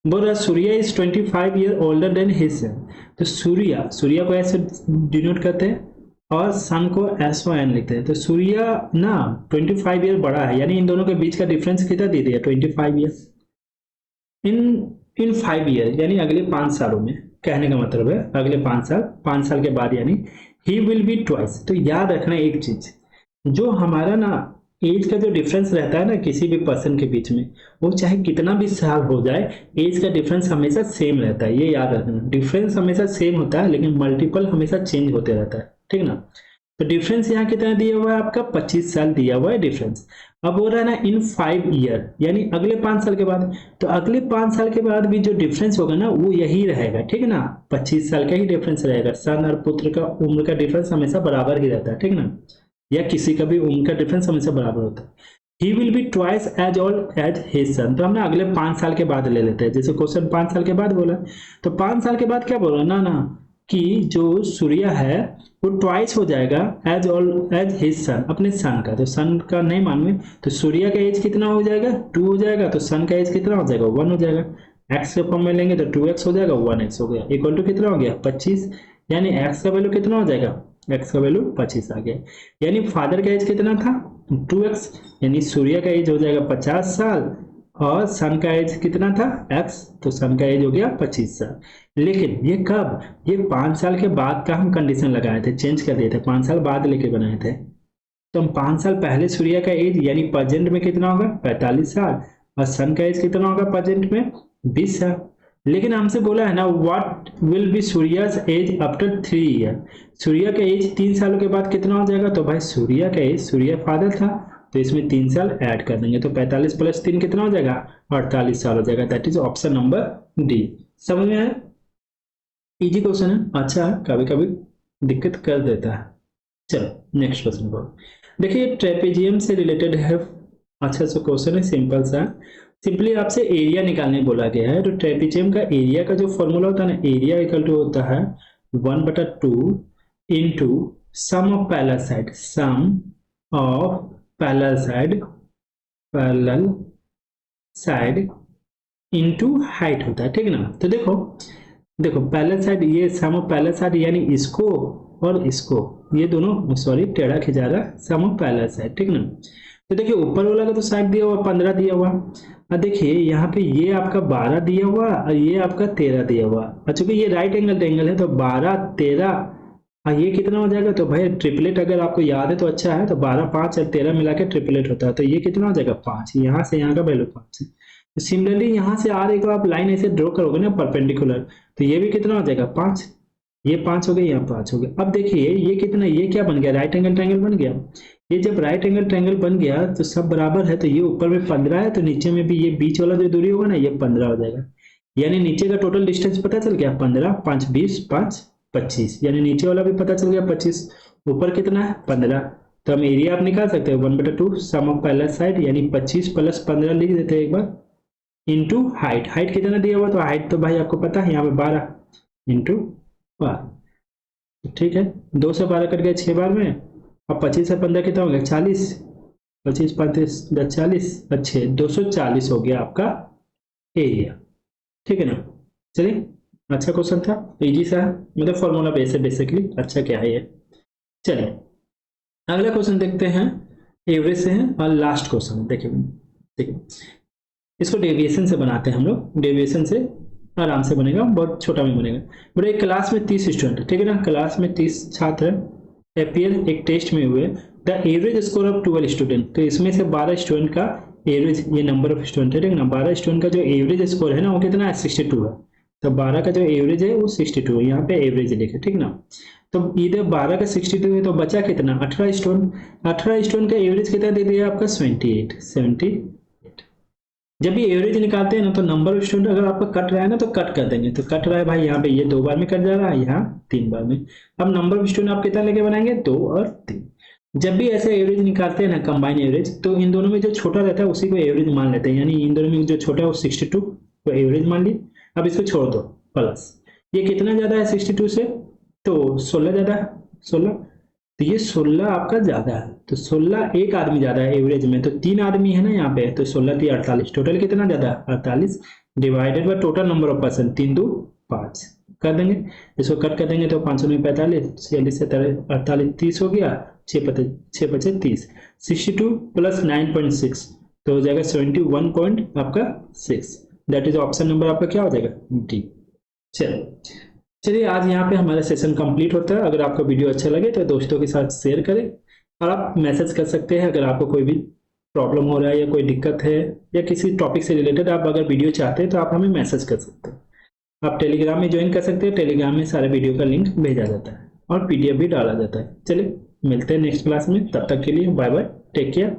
बोल रहा Surya is 25 year older than his son. तो सूर्या को ऐसे डिनोट करते हैं और सन को SON लिखते हैं। तो सूर्या ना 25 ईयर बड़ा है, यानी इन दोनों के बीच का डिफरेंस कितना दे दिया 25 ईयर इन इन 5 ईयर, यानी अगले 5 सालों में। कहने का मतलब है अगले 5 साल के बाद, यानी ही विल बी ट्वाइस। तो याद रखना एक चीज, जो हमारा ना एज का जो डिफरेंस रहता है ना किसी भी पर्सन के बीच में, वो चाहे कितना भी साल हो जाए, एज का डिफरेंस हमेशा सेम रहता है। ये याद रखना, डिफरेंस हमेशा सेम होता है लेकिन मल्टीपल हमेशा चेंज होते रहता है, ठीक ना। तो डिफरेंस यहाँ कितना दिया हुआ है आपका 25 साल दिया हुआ है डिफरेंस। अब हो रहा है ना इन 5 ईयर, यानी अगले 5 साल के बाद। तो अगले 5 साल के बाद भी जो डिफरेंस होगा ना वो यही रहेगा, ठीक है ना, 25 साल का ही डिफरेंस रहेगा। सन और पुत्र का उम्र का डिफरेंस हमेशा बराबर ही रहता है, ठीक ना, या किसी का भी उम्र का डिफरेंस हमेशा बराबर होता है। He will be twice as old as his son. तो हम ना अगले 5 साल के बाद ले लेते हैं, जैसे क्वेश्चन 5 साल के बाद बोला, तो 5 साल के बाद क्या बोला ना कि जो सूर्या है वो ट्वाइस हो जाएगा as old as his son, अपने सन का। तो सन का नहीं मालूम, तो सूर्या का एज कितना हो जाएगा 2 हो जाएगा, तो सन का एज कितना हो जाएगा 1 हो जाएगा। एक्स के फॉर्म में लेंगे तो 2x हो जाएगा, 1x हो गया, इक्वल टू कितना हो गया 25, यानी x का वैल्यू कितना हो जाएगा, x का वैल्यू 25 आ गया। यानी फादर का एज कितना था 2x, यानी सूर्य का एज हो जाएगा 50 साल और सन का एज कितना था x, तो सन का एज हो गया 25 साल। लेकिन ये कब, ये 5 साल के बाद का हम कंडीशन लगाए थे, चेंज कर दिए थे, 5 साल बाद लेके बनाए थे। तो हम 5 साल पहले सूर्य का एज यानी प्रेजेंट में कितना होगा 45 साल और सन का एज कितना होगा प्रेजेंट में 20 साल। लेकिन हमसे बोला है ना what will be Surya's age after 3 year, Surya का एज 3 सालों के बाद कितना हो जाएगा। तो भाई सूर्य का एज, सूर्य फादर था तो इसमें 3 साल ऐड कर देंगे, तो 45 + 3 कितना हो जाएगा 48 साल हो जाएगा। That is option number D. समझ में आया, इजी क्वेश्चन है, अच्छा कभी कभी दिक्कत कर देता है। चलो नेक्स्ट क्वेश्चन को देखिए, ट्रेपेजियम से रिलेटेड है। अच्छा सा क्वेश्चन है, सिंपल सा, सिंपली आपसे एरिया निकालने बोला गया है। तो ट्रेपेजियम का एरिया का जो फॉर्मूला होता है ना, एरिया इक्वल टू होता है 1/2 into sum of parallel side, sum of parallel side into height होता है, ठीक है ना। तो देखो पैरेलल साइड, ये सम ऑफ पैरेलल साइड यानी इसको और इसको, ये दोनों सॉरी टेढ़ा खिंचा रहा, सम ऑफ पैरेलल साइड, ठीक ना। तो देखिए ऊपर वाला का तो साइड दिया हुआ 15 दिया हुआ, और देखिए यहाँ पे ये आपका 12 दिया हुआ और ये आपका 13 दिया हुआ। और चूंकि ये राइट एंगल है तो 12 13 और ये कितना हो जाएगा, तो भाई ट्रिपलेट अगर आपको याद है तो अच्छा है, तो 12 5 और 13 मिला के ट्रिपलेट होता है, तो ये कितना हो जाएगा 5, यहाँ से यहाँ का वैल्यू 5 है। तो सिमिलरली यहाँ से आ रही को आप लाइन ऐसे ड्रॉ करोगे ना परपेंडिकुलर, तो ये भी कितना हो जाएगा 5, ये 5 हो गया, यहाँ 5 हो गया। अब देखिए ये कितना, ये क्या बन गया, राइट एंगल ट्रायंगल बन गया। ये जब राइट एंगल ट्रायंगल बन गया तो सब बराबर है, तो ये ऊपर में 15 है तो नीचे में भी ये बीच वाला जो दूरी होगा ना ये 15 हो जाएगा। यानी नीचे का टोटल डिस्टेंस पता चल गया 15 5 20 5 25, यानी नीचे वाला भी पता चल गया 25, ऊपर कितना है 15। तो हम एरिया आप निकाल सकते हैं 1/2 सम ऑफ पैरेलल साइड, यानी 25 + 15 लिख देते हैं एक बार, इंटू हाइट, हाइट कितना दिया हुआ, तो हाइट तो भाई आपको पता है यहाँ पे 12 इंटू 12, ठीक है। 2 से 12 कट गया 6 बार में, अब 25 से 15 कितना हो गया 40, 25 35 40 अच्छे 240 हो गया आपका एरिया, ठीक है ना। चलिए अच्छा क्वेश्चन था, इजी सा, मतलब फॉर्मूला बेस है बेसिकली, अच्छा क्या है ये। चलिए अगला क्वेश्चन देखते हैं, एवरेज से है और लास्ट क्वेश्चन देखिए इसको डेविएशन से बनाते हैं हम लोग, डेविएशन से आराम से बनेगा, बहुत छोटा में बनेगा। बट एक क्लास में 30 स्टूडेंट, ठीक है ना, क्लास में 30 छात्र अपीयर एक टेस्ट में हुए, the average score of 12 student, तो इसमें से 12 स्टूडेंट का एवरेज, ये नंबर ऑफ स्टूडेंट है, ठीक है ना, 12 स्टूडेंट का जो एवरेज स्कोर है ना वो कितना है 62 है। तो 12 का जो एवरेज है वो 62 है, यहाँ पे एवरेज लिखे, ठीक ना। तो इधर 12 का 62 है तो बचा कितना 18 स्टूडेंट, 18 स्टूडेंट का एवरेज कितना दे दिया आपका 78। जब भी एवरेज निकालते हैं ना तो नंबर ऑफ स्टूडेंट अगर आपका कट रहा है ना तो कट कर देंगे, तो कट रहा है भाई यहाँ पे ये 2 बार में कट जा रहा है, यहाँ 3 बार में। अब नंबर ऑफ स्टूडेंट आप कितना लेके बनाएंगे 2 और 3। जब भी ऐसे एवरेज निकालते हैं ना कंबाइन एवरेज, तो इन दोनों में जो छोटा रहता है उसी को एवरेज मान लेते हैं, यानी इन दोनों में जो छोटा है वो 62 को एवरेज मान ली। अब इसको छोड़ दो प्लस, ये कितना ज्यादा है 62 से, तो 16 ज्यादा है 16, तो ये 16 आपका ज्यादा है, तो 16 एक आदमी ज्यादा है एवरेज में, तो 3 आदमी है ना यहाँ पे, तो 16 3 48, टोटल कितना ज्यादा 48, divided by total number of person, 3 2 5 कर देंगे। इसको कट कर देंगे तो 5 9 45, 46 से 48 30 हो गया, 6 5 30, 62 प्लस 9.6 तो हो जाएगा 71 पॉइंट आपका 6। दैट इज ऑप्शन नंबर आपका क्या हो जाएगा, डी। चलिए आज यहाँ पे हमारा सेशन कंप्लीट होता है। अगर आपका वीडियो अच्छा लगे तो दोस्तों के साथ शेयर करें और आप मैसेज कर सकते हैं अगर आपको कोई भी प्रॉब्लम हो रहा है या कोई दिक्कत है या किसी टॉपिक से रिलेटेड आप अगर वीडियो चाहते हैं तो आप हमें मैसेज कर सकते हैं। आप टेलीग्राम में ज्वाइन कर सकते हैं, टेलीग्राम में सारे वीडियो का लिंक भेजा जाता है और PDF भी डाला जाता है। चलिए मिलते हैं नेक्स्ट क्लास में, तब तक के लिए बाय बाय, टेक केयर।